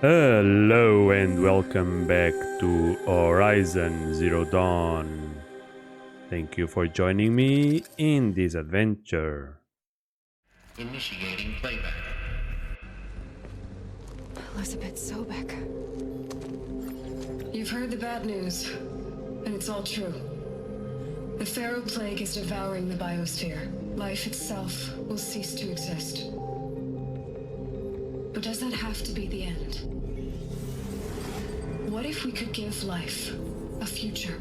Hello and welcome back to Horizon Zero Dawn. Thank you for joining me in this adventure. Initiating playback. Elisabet Sobeck. You've heard the bad news, and it's all true. The Pharaoh Plague is devouring the biosphere. Life itself will cease to exist. But does that have to be the end? What if we could give life a future?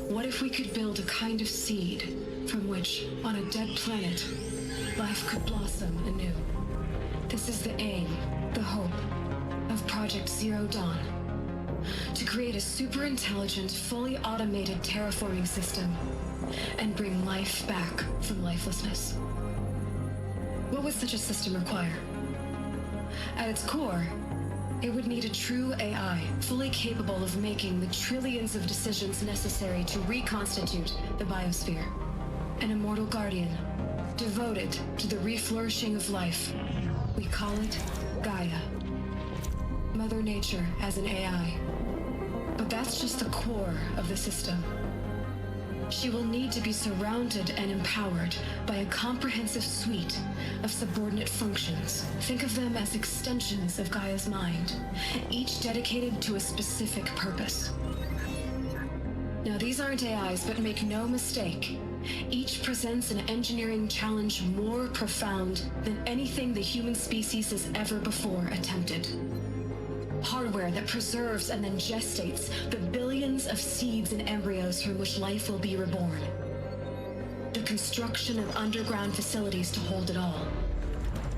What if we could build a kind of seed from which, on a dead planet, life could blossom anew? This is the aim, the hope, of Project Zero Dawn. To create a super-intelligent, fully automated terraforming system and bring life back from lifelessness. What would such a system require? At its core, it would need a true AI, fully capable of making the trillions of decisions necessary to reconstitute the biosphere. An immortal guardian, devoted to the reflourishing of life. We call it Gaia. Mother Nature as an AI. But that's just the core of the system. She will need to be surrounded and empowered by a comprehensive suite of subordinate functions. Think of them as extensions of Gaia's mind, each dedicated to a specific purpose. Now, these aren't AIs, but make no mistake, each presents an engineering challenge more profound than anything the human species has ever before attempted. Hardware that preserves and then gestates the billions of seeds and embryos from which life will be reborn. The construction of underground facilities to hold it all.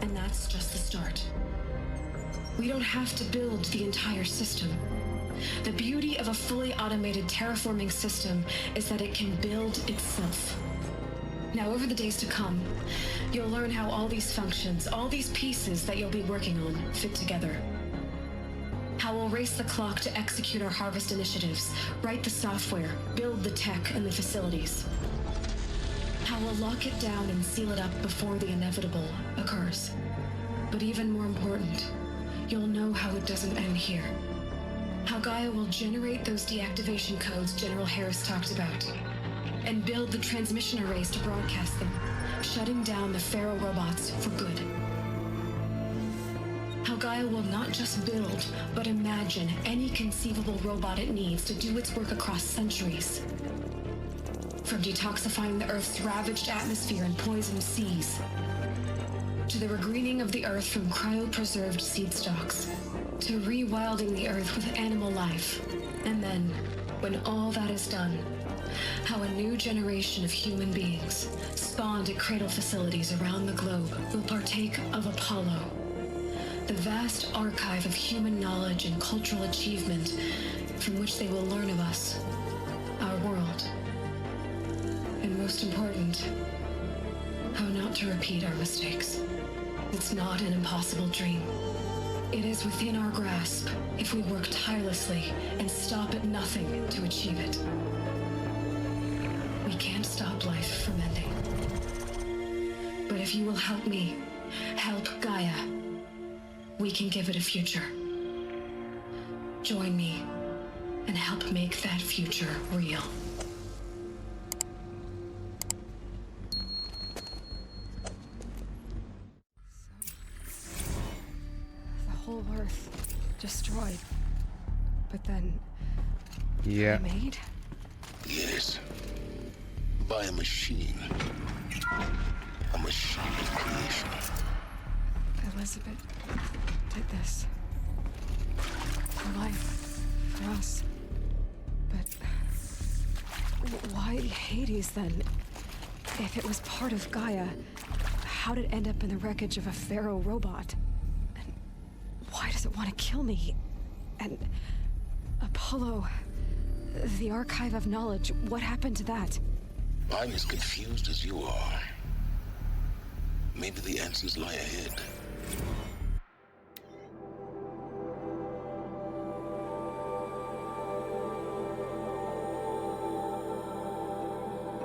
And that's just the start. We don't have to build the entire system. The beauty of a fully automated terraforming system is that it can build itself. Now, over the days to come, you'll learn how all these functions, all these pieces that you'll be working on, fit together. How we'll race the clock to execute our harvest initiatives, write the software, build the tech and the facilities. How we'll lock it down and seal it up before the inevitable occurs. But even more important, you'll know how it doesn't end here. How Gaia will generate those deactivation codes General Harris talked about, and build the transmission arrays to broadcast them, shutting down the Pharaoh robots for good. How Gaia will not just build, but imagine any conceivable robot it needs to do its work across centuries. From detoxifying the Earth's ravaged atmosphere and poisoned seas, to the regreening of the Earth from cryopreserved seed stalks, to rewilding the Earth with animal life. And then, when all that is done, how a new generation of human beings, spawned at cradle facilities around the globe, will partake of Apollo, the vast archive of human knowledge and cultural achievement from which they will learn of us, our world. And most important, how not to repeat our mistakes. It's not an impossible dream. It is within our grasp if we work tirelessly and stop at nothing to achieve it. We can't stop life from ending. But if you will help me, help Gaia, we can give it a future. Join me and help make that future real. The whole Earth destroyed. But then... Yeah. Made? Yes. By a machine. A machine of creation. Elisabet did this. For life. For us. But... why Hades, then? If it was part of Gaia, how did it end up in the wreckage of a Pharaoh robot? And why does it want to kill me? And... Apollo... the archive of knowledge, what happened to that? I'm as confused as you are. Maybe the answers lie ahead.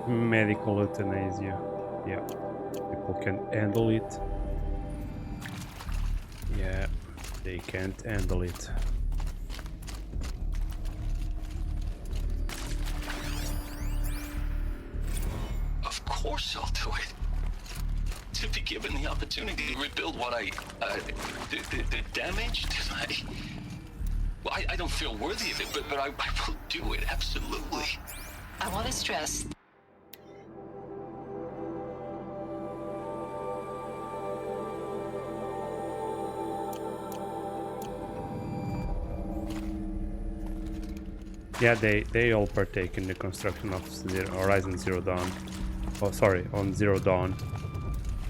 Medical euthanasia. Yeah. People can handle it. Yeah. They can't handle it. Of course I'll do it. To be given the opportunity to rebuild what the damage that well, I don't feel worthy of it, but I will do it, absolutely. I want to stress. Yeah, they all partake in the construction of Horizon Zero Dawn. Oh, sorry, on Zero Dawn.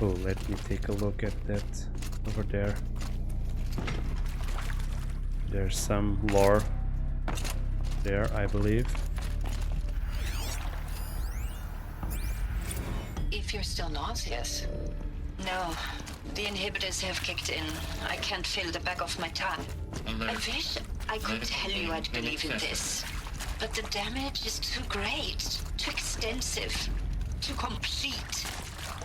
Oh, let me take a look at that over there. There's some lore there, I believe. If you're still nauseous. No, the inhibitors have kicked in. I can't feel the back of my tongue. I wish I could tell you I'd believe in this. But the damage is too great, too extensive, too complete.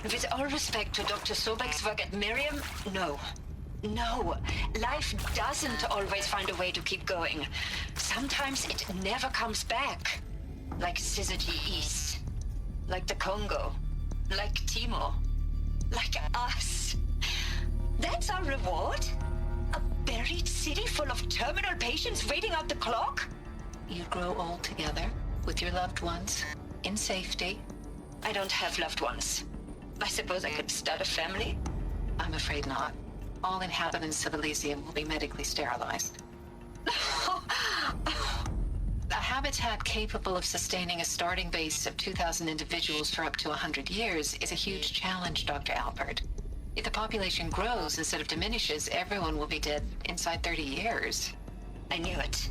With all respect to Dr. Sobeck's work at Miriam, no. No, life doesn't always find a way to keep going. Sometimes it never comes back. Like Syzygy East. Like the Congo. Like Timo. Like us. That's our reward? A buried city full of terminal patients waiting out the clock? You grow old together with your loved ones in safety. I don't have loved ones. I suppose I could start a family? I'm afraid not. All inhabitants of Elysium will be medically sterilized. A habitat capable of sustaining a starting base of 2,000 individuals for up to 100 years is a huge challenge, Dr. Alpert. If the population grows instead of diminishes, everyone will be dead inside 30 years. I knew it.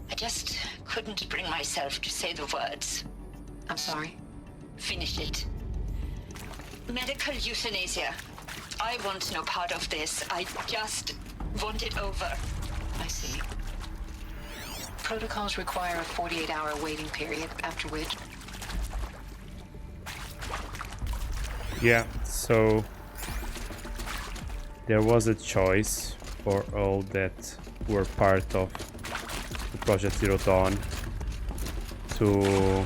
I just couldn't bring myself to say the words. I'm sorry. Finish it. Medical euthanasia. I want no part of this. I just want it over. I see. Protocols require a 48-hour waiting period, after which... Yeah, so there was a choice for all that were part of the Project Zero Dawn to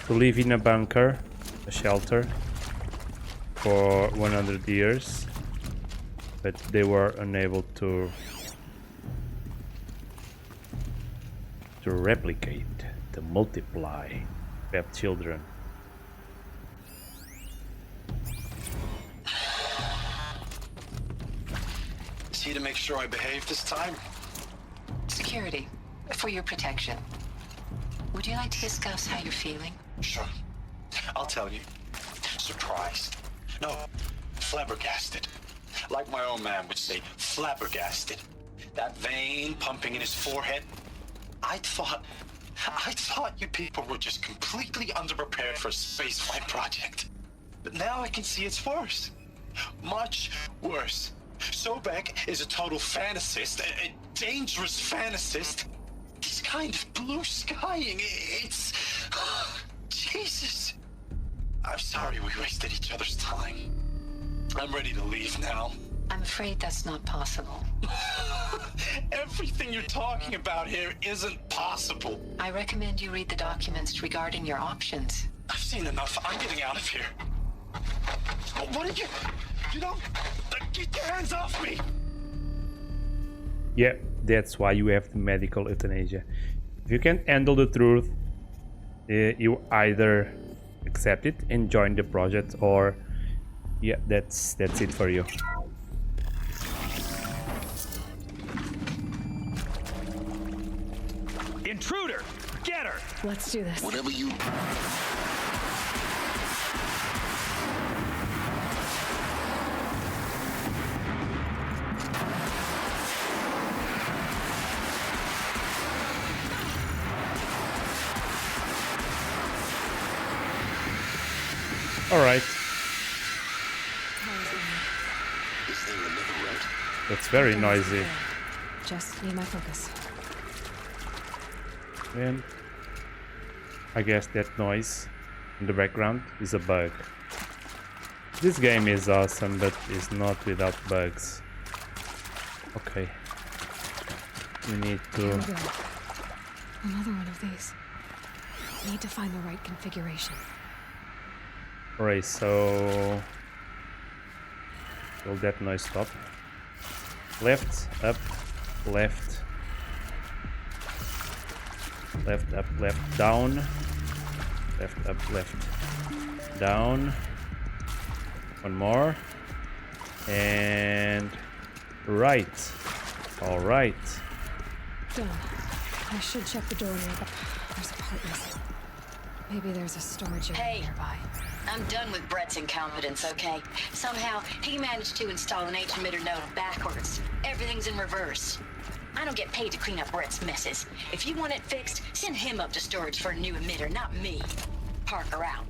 live in a bunker, a shelter, for 100 years, but they were unable to replicate, to multiply, to have children. See to make sure I behave this time? Security, for your protection. Would you like to discuss how you're feeling? Sure. I'll tell you. Surprised. No, flabbergasted. Like my old man would say, flabbergasted. That vein pumping in his forehead. I thought you people were just completely underprepared for a spaceflight project. But now I can see it's worse. Much worse. Sobeck is a total fantasist, a dangerous fantasist. This kind of blue skying, it's... Jesus. I'm sorry we wasted each other's time. I'm ready to leave now. I'm afraid that's not possible. Everything you're talking about here isn't possible. I recommend you read the documents regarding your options. I've seen enough. I'm getting out of here. What did you know? Get your hands off me! Yeah, that's why you have the medical euthanasia. If you can't handle the truth, you either accept it and join the project, or yeah, that's it for you. Intruder! Get her! Let's do this. Whatever you... All right, Is there another route? that's very noisy. Just need my focus. And I guess that noise in the background is a bug. This game is awesome, but it's not without bugs. Okay. We need Here we to... go. Another one of these. Need to find the right configuration. Alright, so... Will that noise stop? Left, up, left. Left, up, left, down. Left, up, left, down. One more. And... right. Alright. Done. I should check the door nearby. There's a part missing. Maybe there's a storage area Hey. nearby. I'm done with Brett's incompetence, okay? Somehow, he managed to install an H-emitter node backwards. Everything's in reverse. I don't get paid to clean up Brett's messes. If you want it fixed, send him up to storage for a new emitter, not me. Parker out.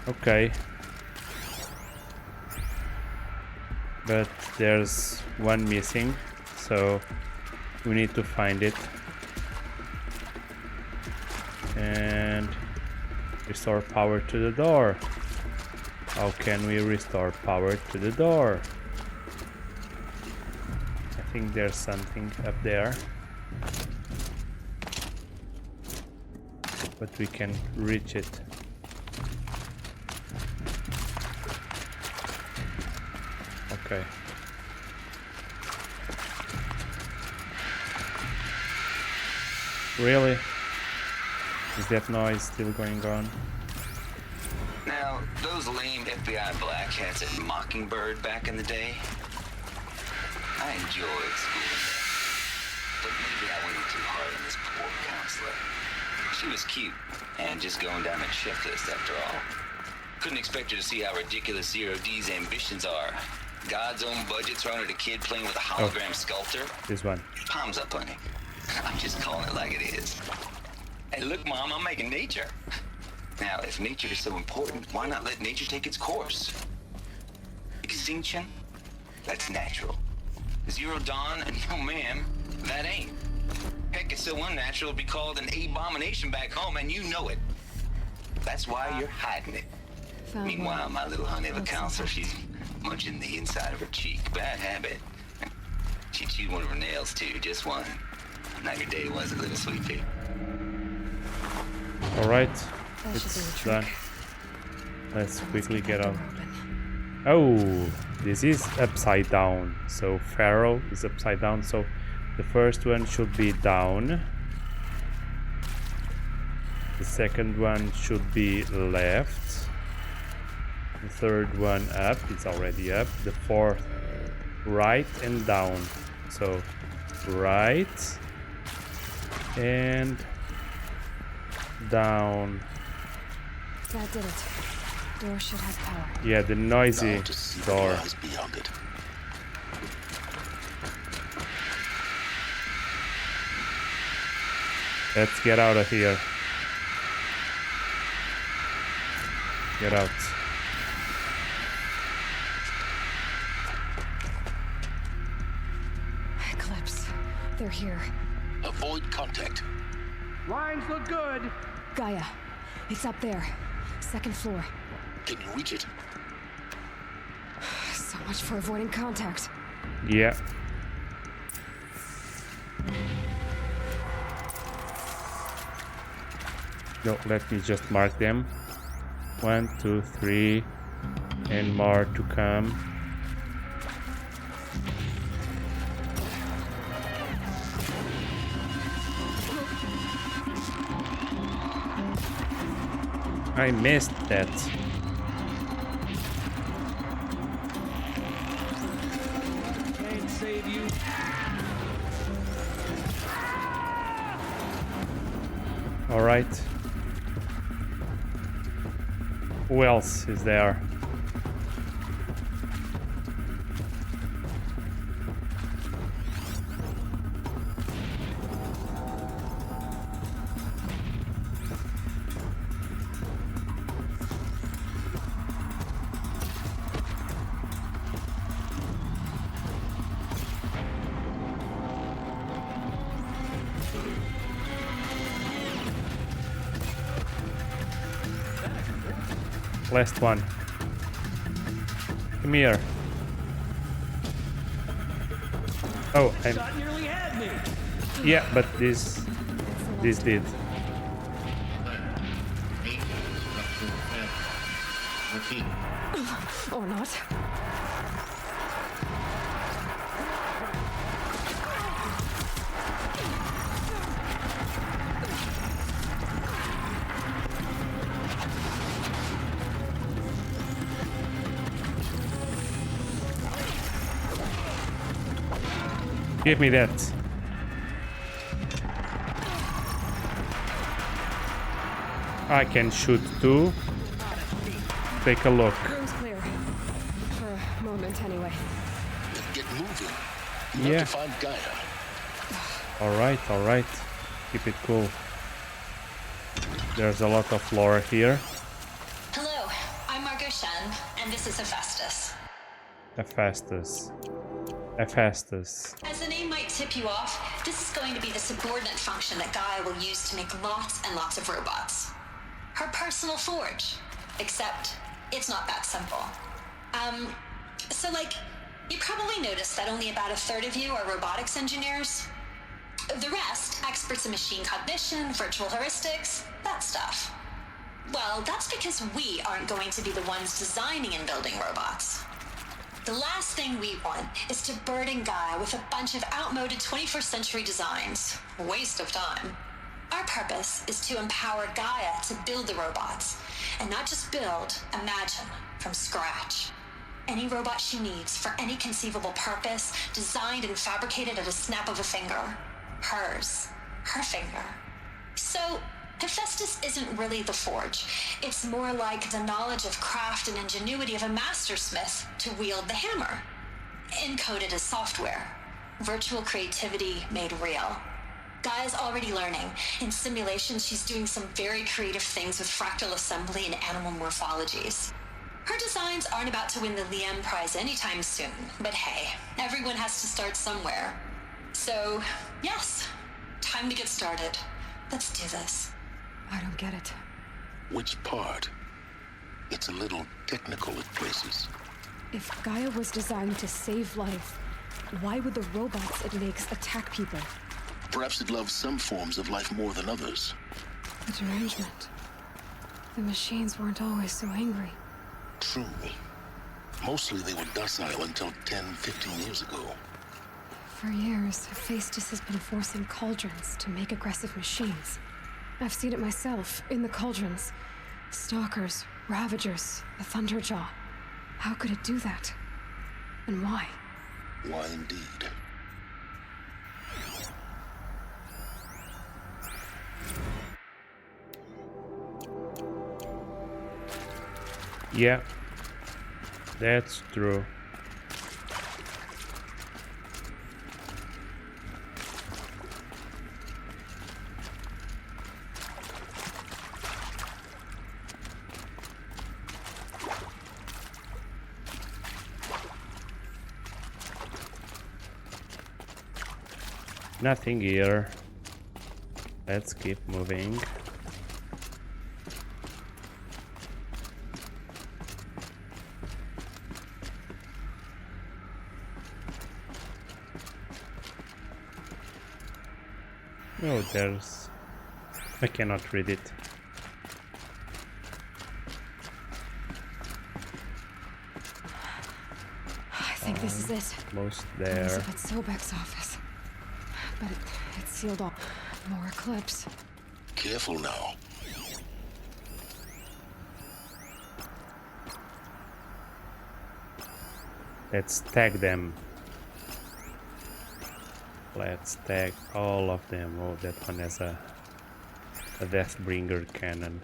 Okay. But there's one missing, so we need to find it. And restore power to the door. How can we restore power to the door? I think there's something up there. But we can reach it. Okay. Really? Is that noise still going on? Now, those lame FBI black hats at Mockingbird back in the day, I enjoyed schooling them. But maybe I went too hard on this poor counselor. She was cute, and just going down a checklist after all. Couldn't expect her to see how ridiculous Zero D's ambitions are. God's own budget thrown at a kid playing with a hologram sculptor. This one. Palms up, honey. I'm just calling it like it is. Hey, look, Mom, I'm making nature. Now, if nature is so important, why not let nature take its course? Extinction? That's natural. Zero Dawn, and no ma'am, that ain't. Heck, it's so unnatural to be called an abomination back home, and you know it. That's why you're hiding it. Found Meanwhile, one. my little honey of a counselor, she's munching the inside of her cheek. Bad habit. She chewed one of her nails, too, just one. Now your day was a little sweet pea. That Alright, should do it's the trick. done. Let's quickly that get door out. open. Oh, this is upside down. So Pharaoh is upside down. So the first one should be down. The second one should be left. The third one up. It's already up. The fourth right and down. So right and down. That did it. Door should have power. Yeah, the noisy Now to see what door. lies beyond it. Let's get out of here. Get out. Eclipse. They're here. Avoid contact. Lines look good. Gaia. It's up there. Second floor. Can you reach it? So much for avoiding contact. Yeah. No, let me just mark them. 1, 2, 3, and more to come. I missed that. Can't save you. All right. Who else is there? Last one. Come here. Oh, I'm... Shot nearly had me. Yeah, but this did. Repeat. Or not. Give me that. I can shoot too. Take a look. Room's clear. For a moment, anyway. Then get moving. You Yeah. have to find Gaia. All right. Keep it cool. There's a lot of lore here. Hello, I'm Margot Shen, and this is Hephaestus. Hephaestus. As the name might tip you off, this is going to be the subordinate function that Gaia will use to make lots and lots of robots. Her personal forge. Except, it's not that simple. So you probably noticed that only about a third of you are robotics engineers. The rest, experts in machine cognition, virtual heuristics, that stuff. Well, that's because we aren't going to be the ones designing and building robots. The last thing we want is to burden Gaia with a bunch of outmoded 21st century designs. Waste of time. Our purpose is to empower Gaia to build the robots, and not just build, imagine, from scratch. Any robot she needs for any conceivable purpose, designed and fabricated at a snap of a finger. Hers. Her finger. So, Hephaestus isn't really the forge. It's more like the knowledge of craft and ingenuity of a mastersmith to wield the hammer. Encoded as software. Virtual creativity made real. Gaia's already learning. In simulations, she's doing some very creative things with fractal assembly and animal morphologies. Her designs aren't about to win the Liam Prize anytime soon, but hey, everyone has to start somewhere. So, yes, time to get started. Let's do this. I don't get it. Which part? It's a little technical at places. If Gaia was designed to save life, why would the robots it makes attack people? Perhaps it loves some forms of life more than others. The derangement. The machines weren't always so angry. True. Mostly they were docile until 10, 15 years ago. For years, Hephaestus has been forcing cauldrons to make aggressive machines. I've seen it myself, in the cauldrons. Stalkers, Ravagers, the Thunderjaw. How could it do that? And why? Why indeed? Yeah, that's true. Nothing here. Let's keep moving. Oh, there's... I cannot read it. I think this is it. Almost there. Elisabet Sobeck's office. But it's sealed off. More eclipse. Careful now. Let's tag them. Let's tag all of them. Oh, that one has a Deathbringer cannon.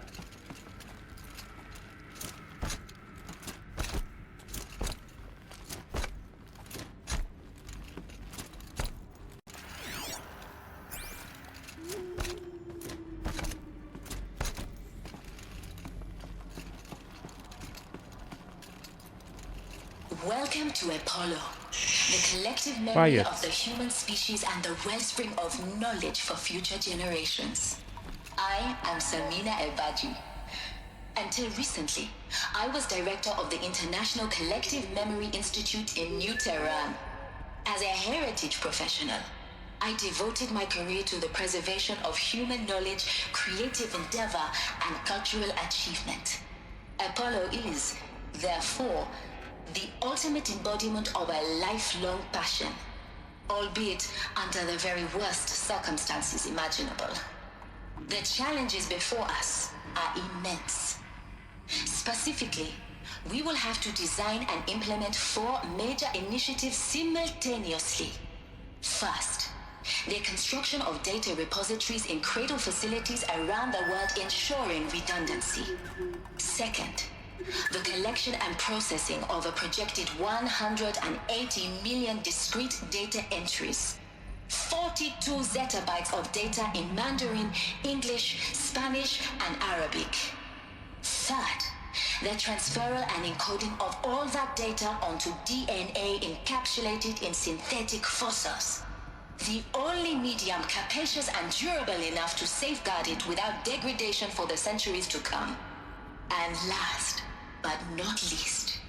Welcome to Apollo, the collective memory Quiet. of the human species and the wellspring of knowledge for future generations. I am Samina El-Baji. Until recently, I was director of the International Collective Memory Institute in New Tehran. As a heritage professional, I devoted my career to the preservation of human knowledge, creative endeavor, and cultural achievement. Apollo is, therefore, the ultimate embodiment of a lifelong passion, albeit under the very worst circumstances imaginable. The challenges before us are immense. Specifically, we will have to design and implement 4 major initiatives simultaneously. First, the construction of data repositories in cradle facilities around the world, ensuring redundancy. Second, the collection and processing of a projected 180 million discrete data entries. 42 zettabytes of data in Mandarin, English, Spanish, and Arabic. Third, the transferal and encoding of all that data onto DNA encapsulated in synthetic fossils. The only medium capacious and durable enough to safeguard it without degradation for the centuries to come. And last, but not least,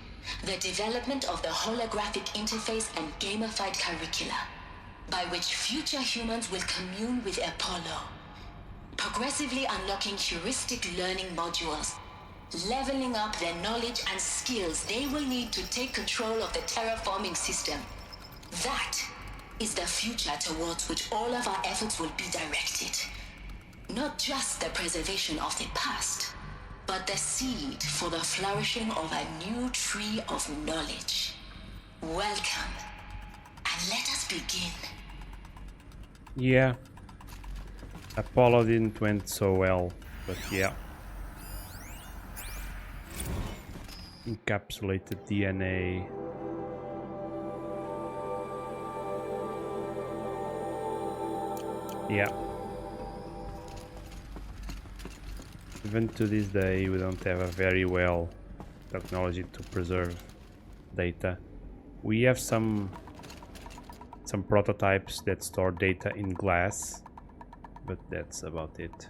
the development of the holographic interface and gamified curricula, by which future humans will commune with Apollo, progressively unlocking heuristic learning modules, leveling up their knowledge and skills they will need to take control of the terraforming system. That is the future towards which all of our efforts will be directed. Not just the preservation of the past, but the seed for the flourishing of a new tree of knowledge. Welcome, and let us begin. Yeah. Apollo didn't went so well, but yeah. Encapsulated DNA. Yeah. Even to this day, we don't have a very well technology to preserve data. We have some prototypes that store data in glass, but that's about it.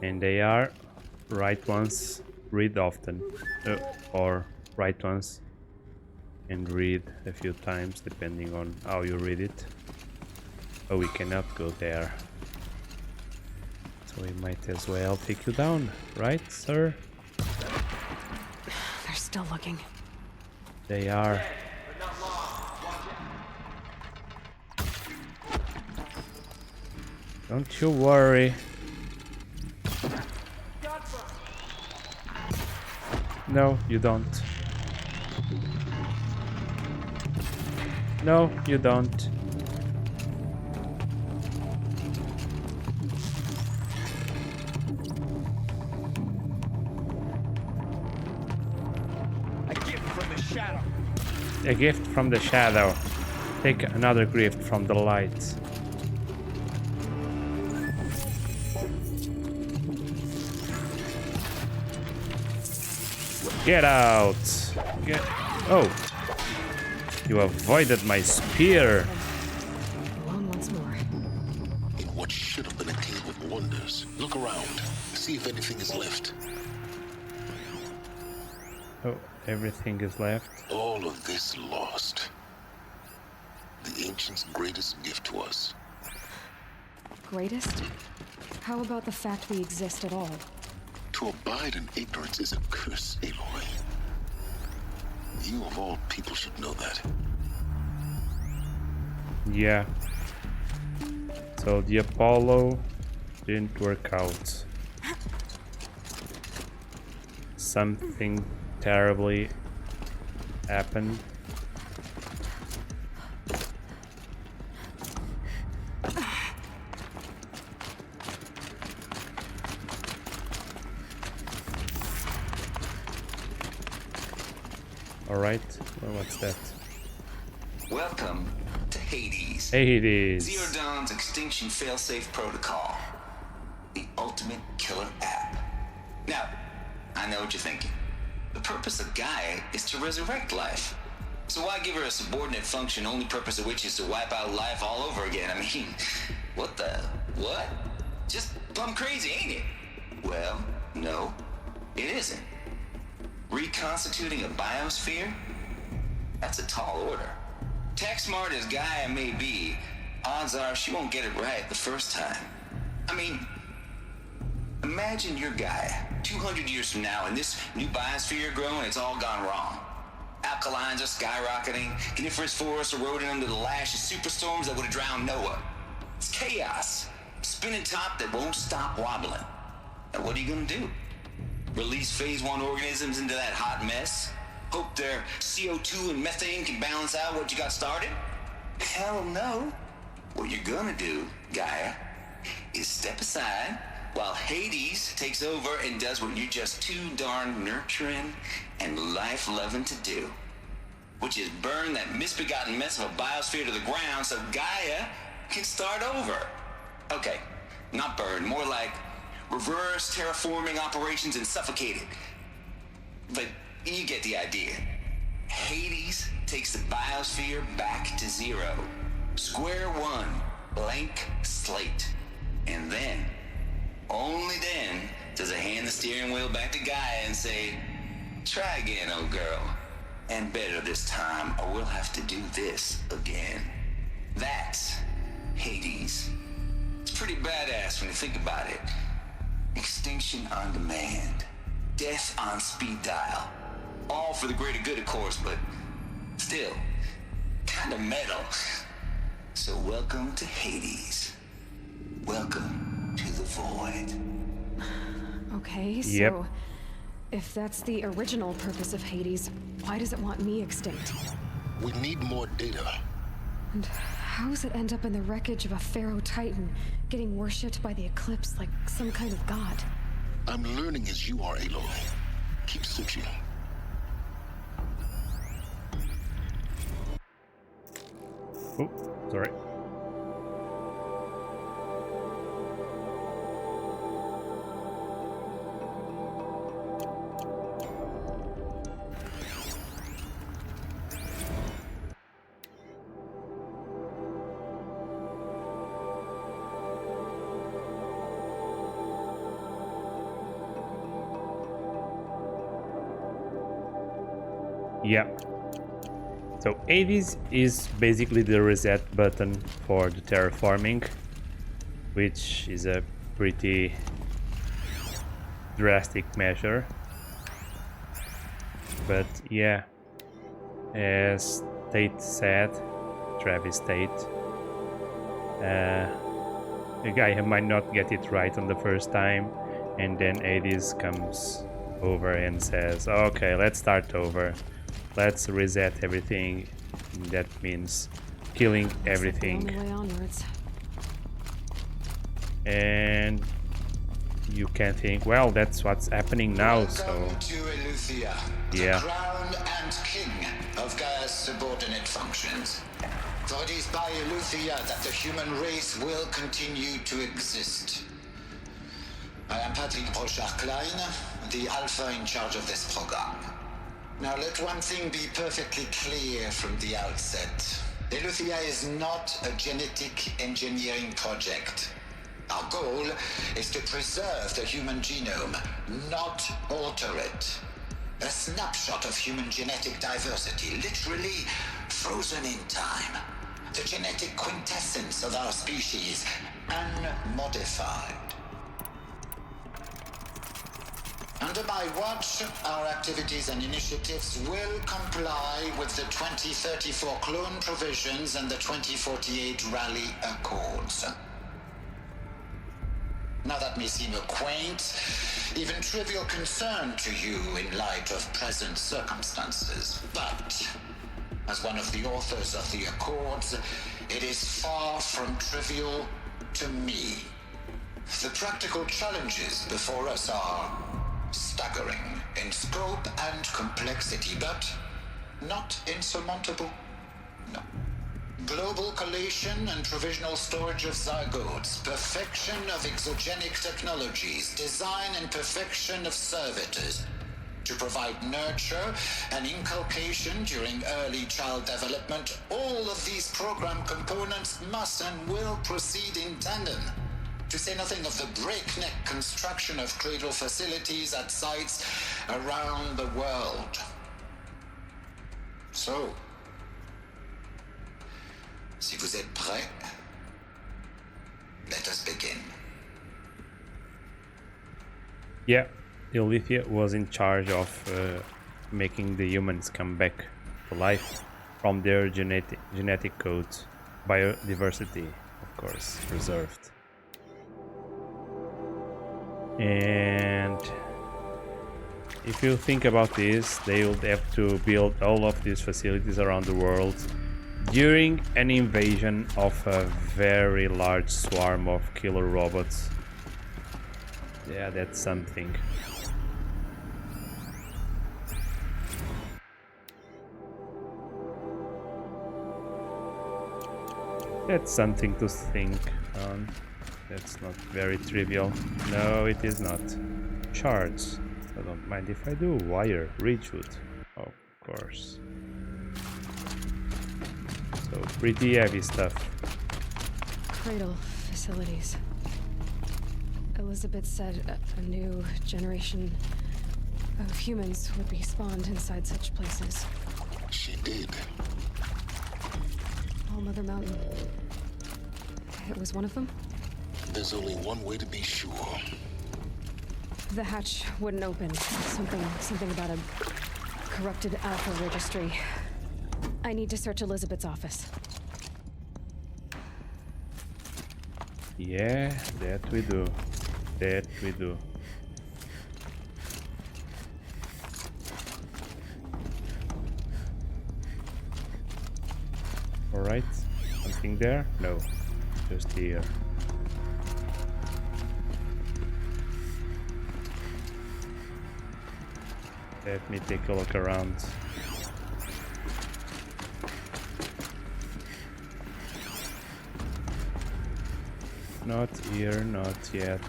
And they are write once, read often, or write once and read a few times depending on how you read it. Oh, we cannot go there, so we might as well take you down, right, sir? They're still looking. They are. Don't you worry. No, you don't. No, you don't. A gift from the shadow. A gift from the shadow. Take another gift from the light. Get out! Get... Oh! You avoided my spear! Alone once more. In what should have been a cave of wonders. Look around. See if anything is left. Oh, everything is left. All of this lost. The ancients' greatest gift to us. Greatest? How about the fact we exist at all? To abide in ignorance is a curse, Aloy. You of all people should know that. Yeah. So the Apollo didn't work out. Something terribly happened. Alright, well, what's that? Welcome to Hades. Hades. Zerodawn's extinction failsafe protocol. The ultimate killer app. Now, I know what you're thinking. The purpose of Gaia is to resurrect life. So why give her a subordinate function, only purpose of which is to wipe out life all over again? I mean, what? Just plumb crazy, ain't it? Well, no, it isn't. Reconstituting a biosphere? That's a tall order. Tech smart as Gaia may be, odds are she won't get it right the first time. I mean, imagine you're Gaia, 200 years from now, and this new biosphere growing, it's all gone wrong. Alkalines are skyrocketing, coniferous forests eroding under the lash of superstorms that would have drowned Noah. It's chaos, spinning top that won't stop wobbling. Now what are you gonna do? Release phase 1 organisms into that hot mess? Hope their CO2 and methane can balance out what you got started? Hell no. What you're gonna do, Gaia, is step aside while Hades takes over and does what you're just too darn nurturing and life-loving to do, which is burn that misbegotten mess of a biosphere to the ground so Gaia can start over. Okay, not burn, more like reverse terraforming operations and suffocate it. But you get the idea. Hades takes the biosphere back to zero. Square one, blank slate. And then, only then, does it hand the steering wheel back to Gaia and say, try again, old girl. And better this time, or we'll have to do this again. That's Hades. It's pretty badass when you think about it. Extinction on demand. Death on speed dial. All for the greater good, of course, but still, kind of metal. So welcome to Hades. Welcome to the void. Okay, so Yep. if that's the original purpose of Hades, why does it want me extinct? We need more data. And how does it end up in the wreckage of a Pharaoh Titan, getting worshipped by the Eclipse like some kind of god? I'm learning as you are, Aloy. Keep searching. Oh, sorry. Yeah. So Hades is basically the reset button for the terraforming, which is a pretty drastic measure. But yeah, as Tate said, Travis Tate, the guy might not get it right on the first time, and then Hades comes over and says, okay, let's start over. Let's reset everything. That means killing everything. That's the only way onwards. And you can think, well, that's what's happening now, so Welcome to Eleuthia, yeah. the crown and king of Gaia's subordinate functions. For it is by Eleuthia that the human race will continue to exist. I am Patrick Brochard-Klein, the Alpha in charge of this program. Now let one thing be perfectly clear from the outset. Eleuthia is not a genetic engineering project. Our goal is to preserve the human genome, not alter it. A snapshot of human genetic diversity, literally frozen in time. The genetic quintessence of our species, unmodified. Under my watch, our activities and initiatives will comply with the 2034 clone provisions and the 2048 rally accords. Now that may seem a quaint, even trivial concern to you in light of present circumstances, but as one of the authors of the accords, it is far from trivial to me. The practical challenges before us are staggering in scope and complexity, but not insurmountable. No. Global collation and provisional storage of zygotes, perfection of exogenic technologies, design and perfection of servitors, to provide nurture and inculcation during early child development, all of these program components must and will proceed in tandem. To say nothing of the breakneck construction of cradle facilities at sites around the world. So, si vous êtes prêts, let us begin. Yeah, Olivia was in charge of making the humans come back to life from their genetic code. Biodiversity, of course, preserved. And if you think about this, they would have to build all of these facilities around the world during an invasion of a very large swarm of killer robots. Yeah, that's something. That's something to think on. That's not very trivial. No, it is not. Shards. I don't mind if I do. Wire. Reachwood. Of course. So, pretty heavy stuff. Cradle facilities. Elisabet said a new generation of humans would be spawned inside such places. She did. All Mother Mountain. It was one of them? There's only one way to be sure. The hatch wouldn't open. Something about a corrupted Alpha Registry. I need to search Elisabet's office. Yeah, that we do. That we do. Alright, something there? No, just here. Let me take a look around. Not here, not yet.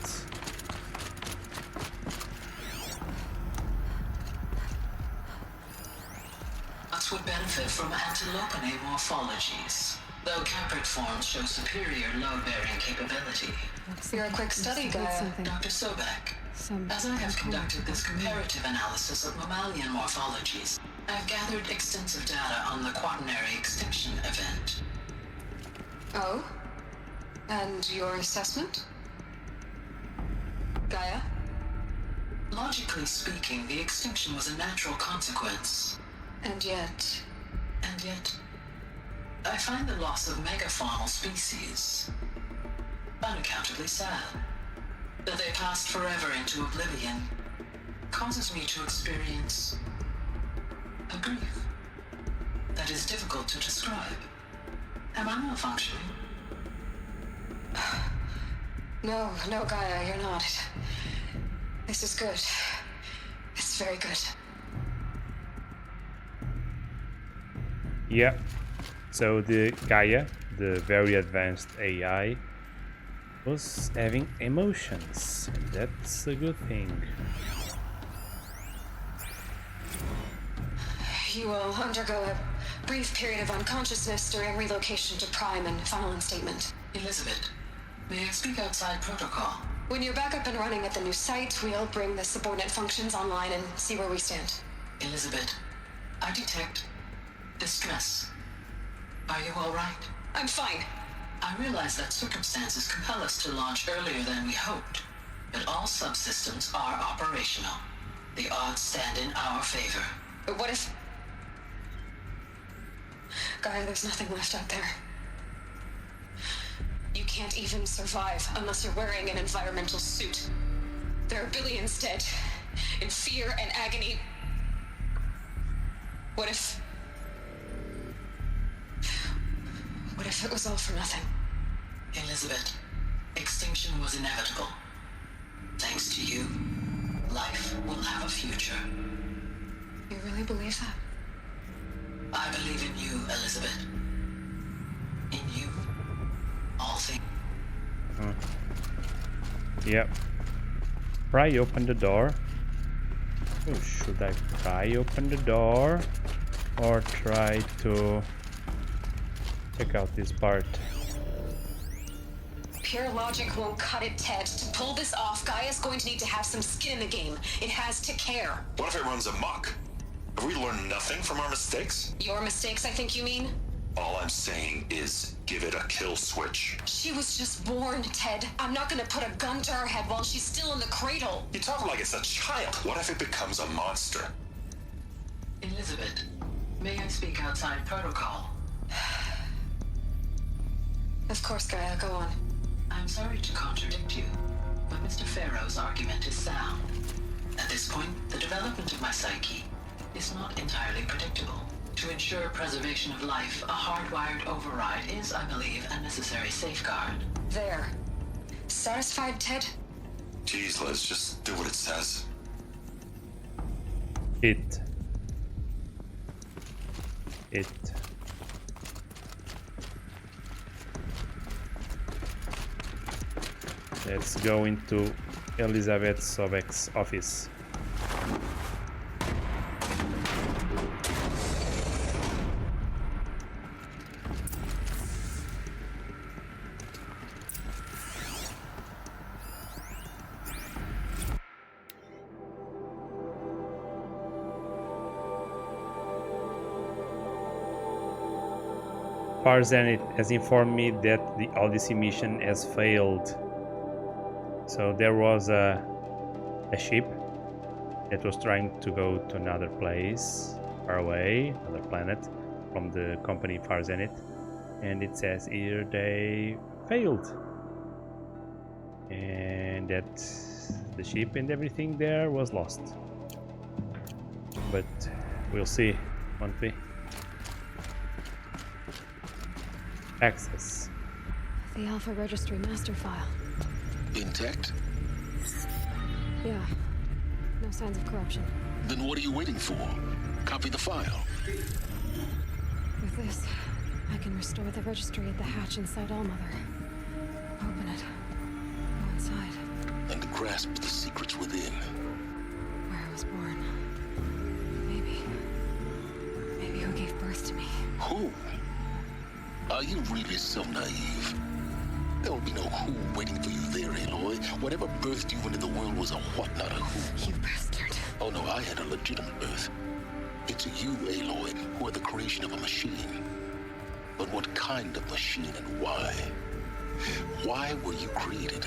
Us would benefit from antilopine morphologies, though caprid forms show superior load-bearing capability. You're a quick study guy, Dr. Sobeck. As I have conducted this comparative analysis of mammalian morphologies, I've gathered extensive data on the quaternary extinction event. Oh? And your assessment? Gaia? Logically speaking, the extinction was a natural consequence. And yet, I find the loss of megafaunal species unaccountably sad. That they passed forever into oblivion causes me to experience a grief that is difficult to describe. Am I malfunctioning? No, Gaia, you're not. This is good. It's very good. Yeah, so the Gaia, the very advanced AI, was having emotions, and that's a good thing. You will undergo a brief period of unconsciousness during relocation to Prime and final instatement. Elisabet, may I speak outside protocol? When you're back up and running at the new site, we'll bring the subordinate functions online and see where we stand. Elisabet, I detect distress. Are you all right? I'm fine. I realize that circumstances compel us to launch earlier than we hoped, but all subsystems are operational. The odds stand in our favor. But what if... Gaia, there's nothing left out there. You can't even survive unless you're wearing an environmental suit. There are billions dead, in fear and agony. What if it was all for nothing? Elisabet, extinction was inevitable. Thanks to you, life will have a future. You really believe that? I believe in you, Elisabet. In you, all things. Yep. Pry open the door. Oh, should I try open the door or try to check out this part? Pure logic won't cut it, Ted. To pull this off, Gaia's going to need to have some skin in the game. It has to care. What if it runs amok? Have we learned nothing from our mistakes? Your mistakes, I think you mean? All I'm saying is give it a kill switch. She was just born, Ted. I'm not gonna put a gun to her head while she's still in the cradle. You talk like it's a child. What if it becomes a monster? Elisabet, may I speak outside protocol? Of course, Gaia, go on. I'm sorry to contradict you, but Mr. Farrow's argument is sound. At this point, the development of my psyche is not entirely predictable. To ensure preservation of life, a hardwired override is, I believe, a necessary safeguard. There. Satisfied, Ted? Jeez, Liz, just do what it says. It. Let's go into Elisabet Sobeck's office. Zenith has informed me that the Odyssey mission has failed. So there was a ship that was trying to go to another place far away, another planet, from the company Far Zenith, and it says here they failed, and that the ship and everything there was lost. But we'll see, won't we? Access. The Alpha Registry master file. Intact? Yeah. No signs of corruption. Then what are you waiting for? Copy the file. With this, I can restore the registry at the hatch inside Allmother. Open it. Go inside. And grasp the secrets within. Where I was born. Maybe who gave birth to me. Who? Are you really so naive? There will be no who waiting for you there, Aloy. Whatever birthed you into the world was a what, not a who. You bastard. Oh no, I had a legitimate birth. It's you, Aloy, who are the creation of a machine. But what kind of machine and why? Why were you created?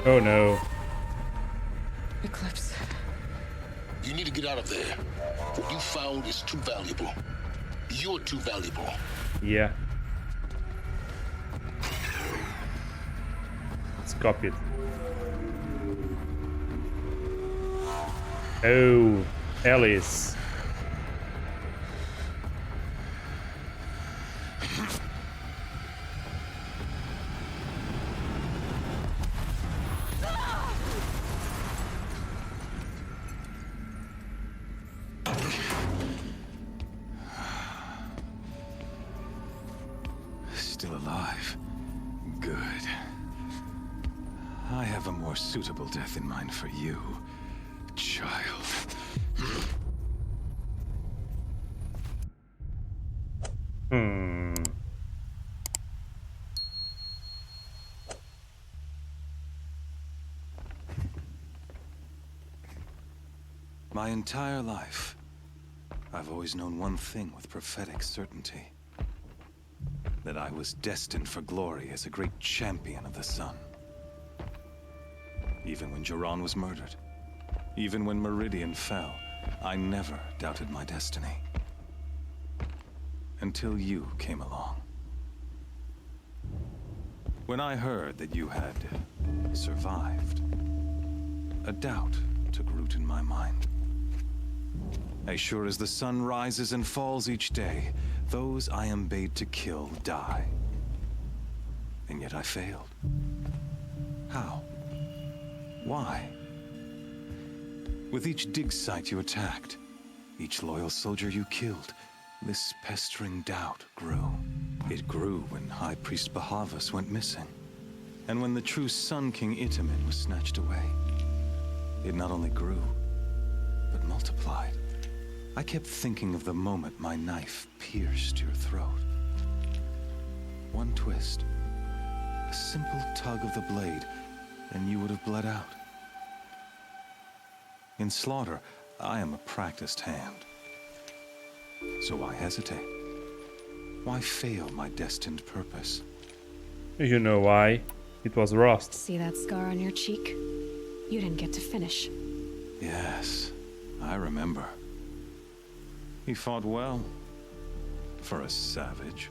Oh no. Eclipse. You need to get out of there. What you found is too valuable. You're too valuable. Yeah. Let's copy it. Oh, Helis. Still alive. Good. I have a more suitable death in mind for you, child. My entire life, I've always known one thing with prophetic certainty. That I was destined for glory as a great champion of the sun. Even when Jiran was murdered, even when Meridian fell, I never doubted my destiny. Until you came along. When I heard that you had survived, a doubt took root in my mind. As sure as the sun rises and falls each day, those I am bade to kill die. And yet I failed. How? Why? With each dig site you attacked, each loyal soldier you killed, this pestering doubt grew. It grew when High Priest Bahavas went missing. And when the true Sun King Itamen was snatched away, it not only grew, but multiplied. I kept thinking of the moment my knife pierced your throat. One twist, a simple tug of the blade, and you would have bled out. In slaughter, I am a practiced hand. So why hesitate? Why fail my destined purpose? You know why? It was rust. See that scar on your cheek? You didn't get to finish. Yes, I remember. He fought well. For a savage.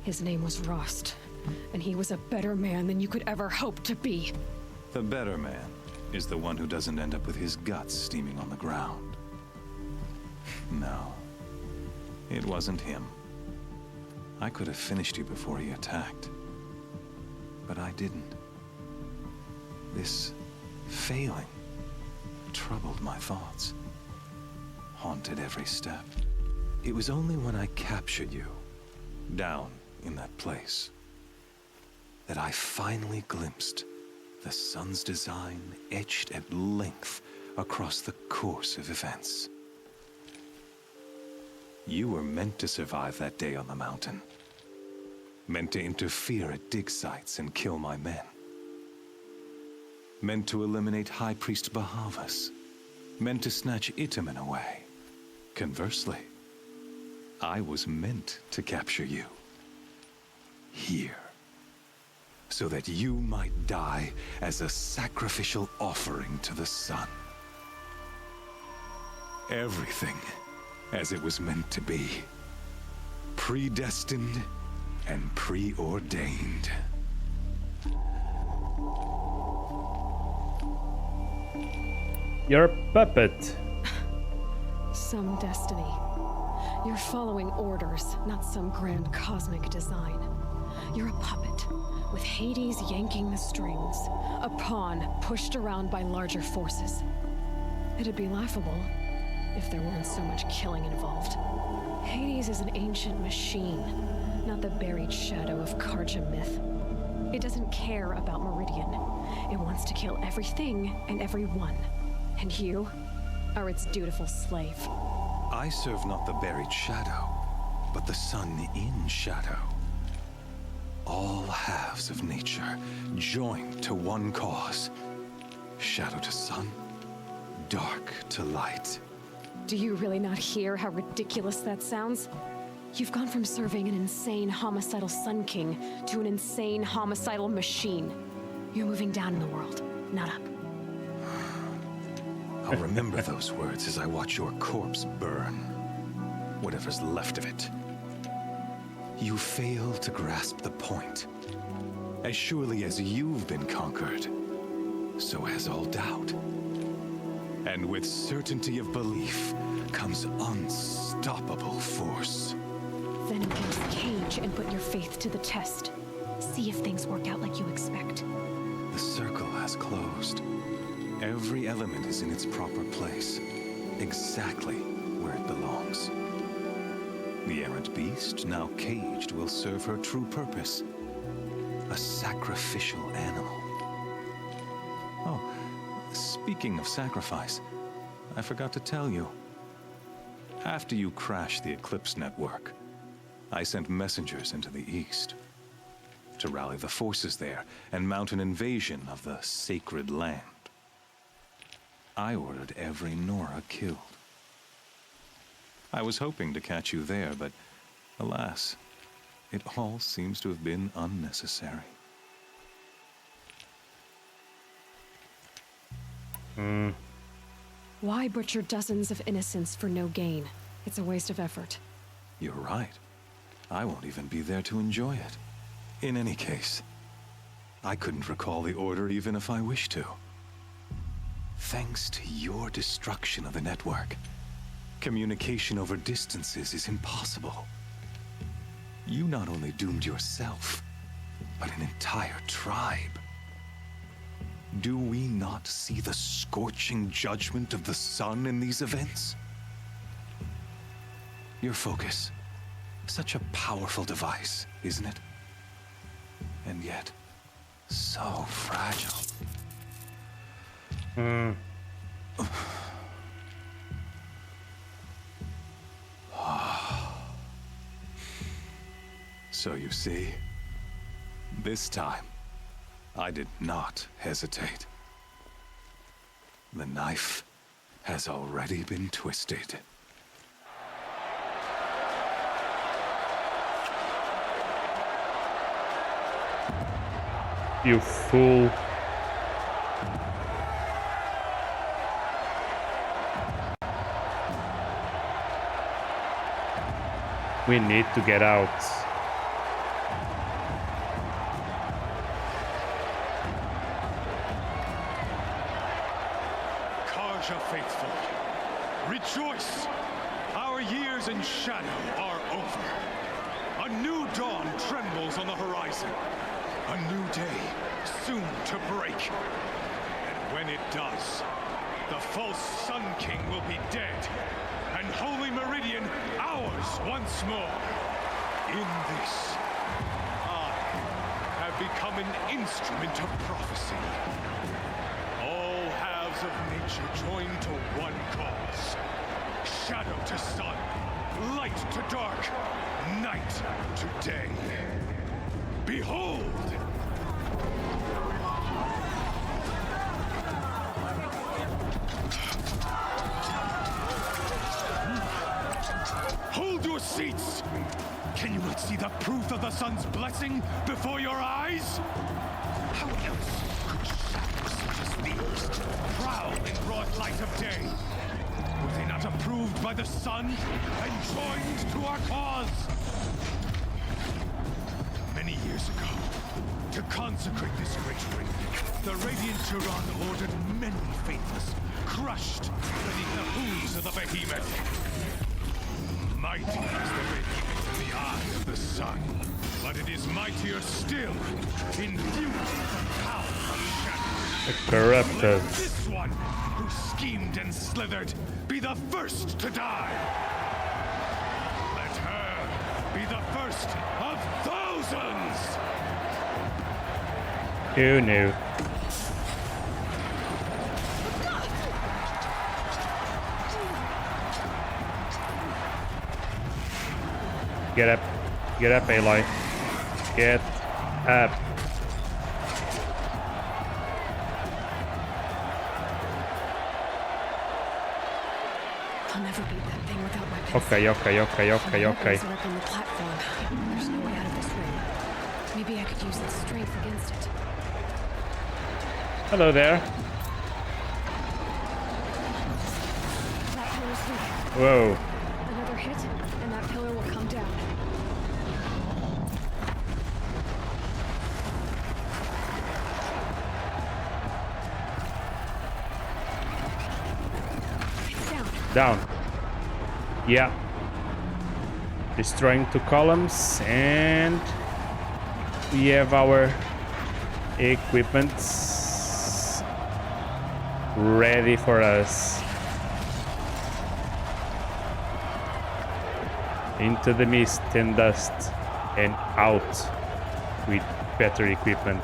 His name was Rost, and he was a better man than you could ever hope to be. The better man is the one who doesn't end up with his guts steaming on the ground. No, it wasn't him. I could have finished you before he attacked. But I didn't. This failing troubled my thoughts, haunted every step. It was only when I captured you, down in that place, that I finally glimpsed the sun's design etched at length across the course of events. You were meant to survive that day on the mountain. Meant to interfere at dig sites and kill my men. Meant to eliminate High Priest Bahavas. Meant to snatch Itamen away. Conversely, I was meant to capture you. Here. So that you might die as a sacrificial offering to the sun. Everything as it was meant to be. Predestined and preordained. You're a puppet. Some destiny. You're following orders, not some grand cosmic design. You're a puppet, with Hades yanking the strings, a pawn pushed around by larger forces. It'd be laughable if there weren't so much killing involved. Hades is an ancient machine, not the buried shadow of Karja myth. It doesn't care about Meridian. It wants to kill everything and everyone. And you are its dutiful slave. I serve not the buried shadow, but the sun in shadow. All halves of nature joined to one cause. Shadow to sun, dark to light. Do you really not hear how ridiculous that sounds? You've gone from serving an insane homicidal Sun King to an insane homicidal machine. You're moving down in the world, not up. I'll remember those words as I watch your corpse burn. Whatever's left of it. You fail to grasp the point. As surely as you've been conquered, so has all doubt. And with certainty of belief comes unstoppable force. Then embrace Cage and put your faith to the test. See if things work out like you expect. The circle has closed. Every element is in its proper place, exactly where it belongs. The errant beast, now caged, will serve her true purpose. A sacrificial animal. Oh, speaking of sacrifice, I forgot to tell you. After you crashed the Eclipse network, I sent messengers into the east to rally the forces there and mount an invasion of the sacred land. I ordered every Nora killed. I was hoping to catch you there, but alas, it all seems to have been unnecessary. Why butcher dozens of innocents for no gain? It's a waste of effort. You're right. I won't even be there to enjoy it. In any case, I couldn't recall the order even if I wished to. Thanks to your destruction of the network, communication over distances is impossible. You not only doomed yourself, but an entire tribe. Do we not see the scorching judgment of the sun in these events? Your focus, such a powerful device, isn't it? And yet, So fragile. So you see, this time, I did not hesitate. The knife has already been twisted. You fool. We need to get out. Karja faithful, rejoice! Our years in shadow are over. A new dawn trembles on the horizon. A new day soon to break. And when it does, the false Sun King will be dead, and Holy Meridian ours once more. In this, I have become an instrument of prophecy. All halves of nature join to one cause. Shadow to sun, light to dark, night to day. Behold! Hold your seats! Can you not see the proof of the sun's blessing before your eyes? How else could shadows such as these prowl in broad light of day? Were they not approved by the sun and joined to our cause? Many years ago, to consecrate this great ring, the Radiant Turan ordered many faithless, crushed beneath the hooves of the behemoth. Mighty is the behemoth in the eye of the sun, but it is mightier still, infused with the power of shadow. The corrupted. Let this one, who schemed and slithered, be the first to die. Let her be the first of thousands! Who knew? Get up. Get up, Aloy. Get up. I'll never beat that thing without my pencil. Okay. My weapons are up on the platform. There's no way out of this ring. Maybe I could use its strength against it. Hello there. That pillar's weak. Whoa. Another hit, and that pillar will come down. It's down. Down. Yeah. Destroying 2 columns, and we have our equipment ready for us. Into the mist and dust, and out with better equipment.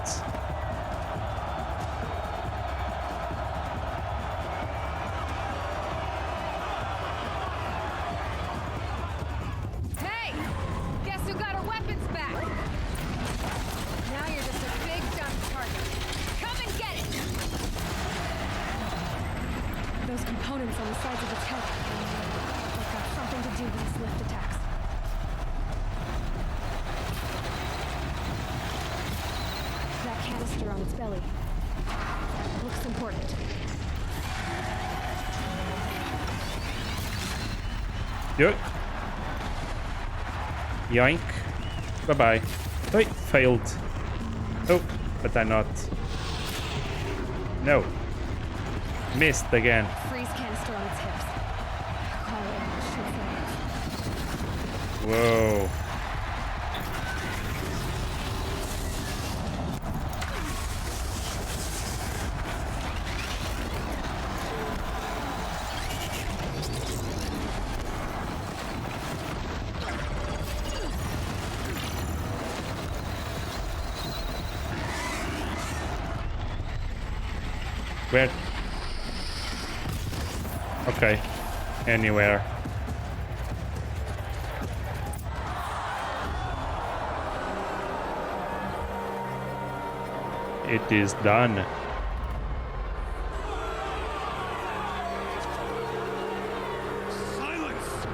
Hey! Guess who got her weapons back? Now you're just a big dumb target. Come and get it! Those components on the sides of its head. They've got something to do with these lift attacks. That canister on its belly. Looks important. Good. Yoink. Bye-bye. Wait, failed. Oh, but I not. No. Missed again. Freeze canister on its hips. Call it shoot flames. Whoa. Where? Okay. Anywhere. It is done. Silence!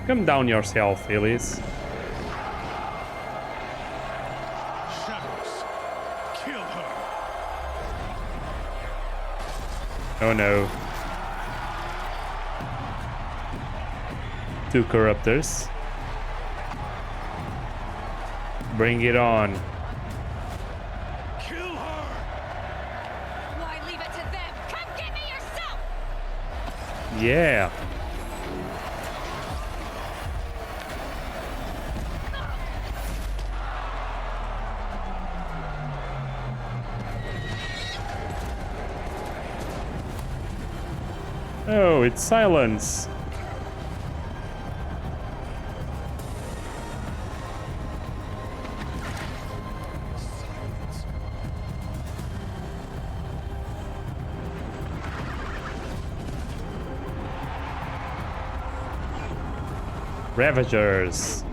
Calm down yourself, Helis. Shadows, kill her! Oh no. Two corruptors. Bring it on. Kill her! Why leave it to them? Come get me yourself! Yeah. Oh, it's silence. Ravagers.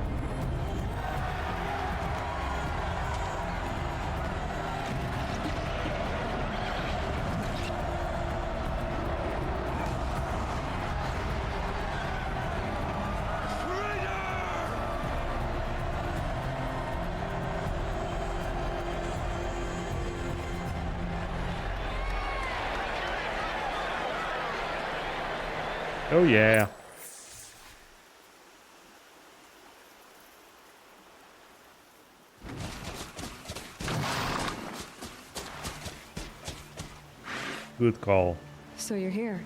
Oh yeah. Good call. So you're here.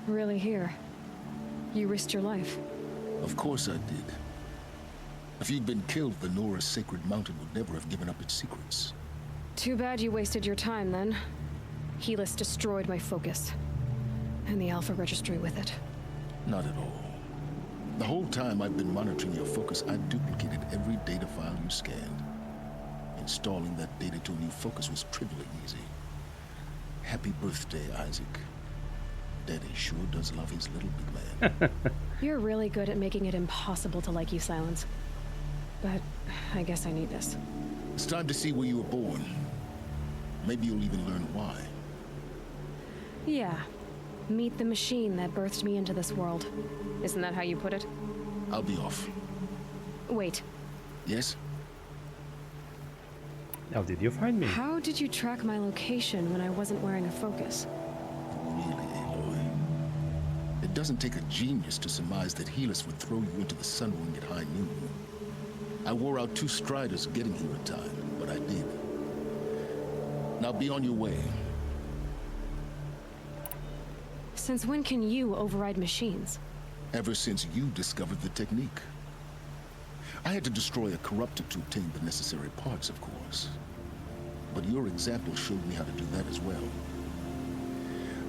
Really here. You risked your life. Of course I did. If you'd been killed, the Nora's sacred mountain would never have given up its secrets. Too bad you wasted your time then. Helis destroyed my focus. And the Alpha Registry with it. Not at all. The whole time I've been monitoring your focus, I've duplicated every data file you scanned. Installing that data to a new focus was trivially easy. Happy birthday, Isaac. Daddy sure does love his little big man. You're really good at making it impossible to like you, Silence. But I guess I need this. It's time to see where you were born. Maybe you'll even learn why. Yeah. Meet the machine that birthed me into this world. Isn't that how you put it? I'll be off. Wait. Yes? How did you find me? How did you track my location when I wasn't wearing a focus? Really, Aloy? It doesn't take a genius to surmise that Helis would throw you into the sun ring at high noon. I wore out 2 striders getting here in time, but I did. Now be on your way. Since when can you override machines? Ever since you discovered the technique. I had to destroy a corruptor to obtain the necessary parts, of course. But your example showed me how to do that as well.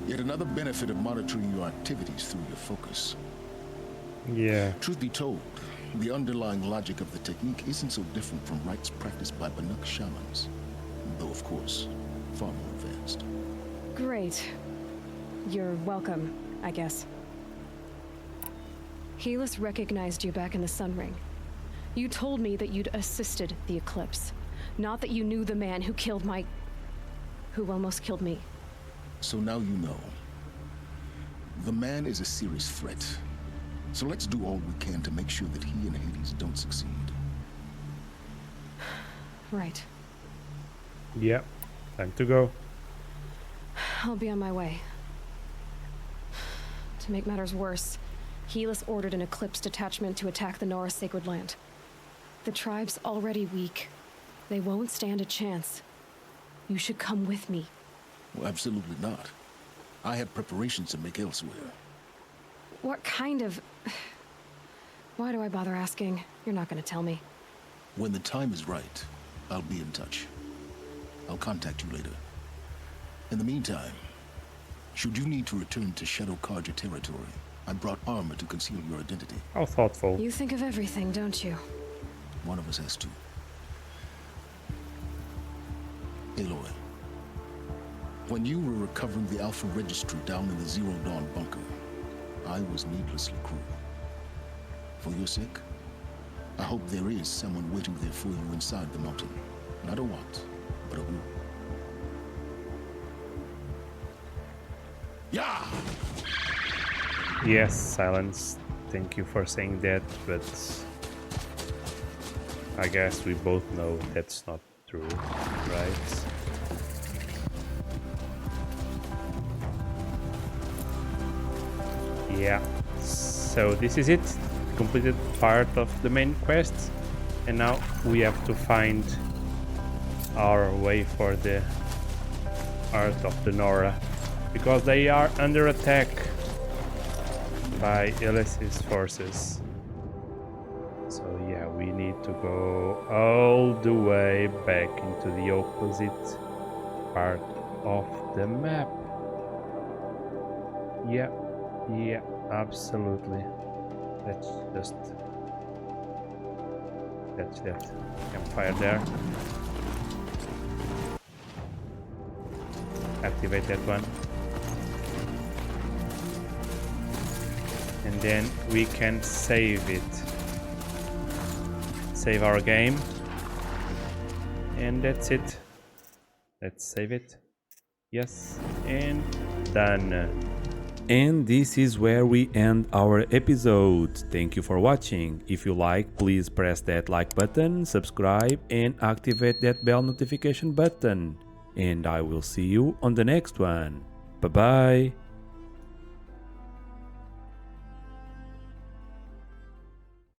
Yet another benefit of monitoring your activities through your focus. Yeah. Truth be told, the underlying logic of the technique isn't so different from rites practiced by Banuk shamans. Though, of course, far more advanced. Great. You're welcome, I guess. Helis recognized you back in the Sun Ring. You told me that you'd assisted the eclipse. Not that you knew the man who killed my... who almost killed me. So now you know. The man is a serious threat. So let's do all we can to make sure that he and Hades don't succeed. Right. Yeah. Time to go. I'll be on my way. To make matters worse, Helis ordered an Eclipse detachment to attack the Nora Sacred Land. The tribe's already weak. They won't stand a chance. You should come with me. Well, absolutely not. I have preparations to make elsewhere. What kind of... Why do I bother asking? You're not gonna tell me. When the time is right, I'll be in touch. I'll contact you later. In the meantime, should you need to return to Shadow Karja territory, I brought armor to conceal your identity. How thoughtful. You think of everything, don't you? One of us has to. Aloy, when you were recovering the Alpha Registry down in the Zero Dawn bunker, I was needlessly cruel. For your sake, I hope there is someone waiting there for you inside the mountain. Not a what, but a who. Yeah! Yes, Silence. Thank you for saying that, but I guess we both know that's not true, right? Yeah, so this is it. Completed part of the main quest, and now we have to find our way for the Heart of the Nora, because they are under attack by Helis's forces. So yeah, we need to go all the way back into the opposite part of the map. Yeah, absolutely. Let's just catch that campfire there. Activate that one. And then we can save it. Save our game. And that's it. Let's save it. Yes. And done. And this is where we end our episode. Thank you for watching. If you like, please press that like button, subscribe, and activate that bell notification button. And I will see you on the next one. Bye bye.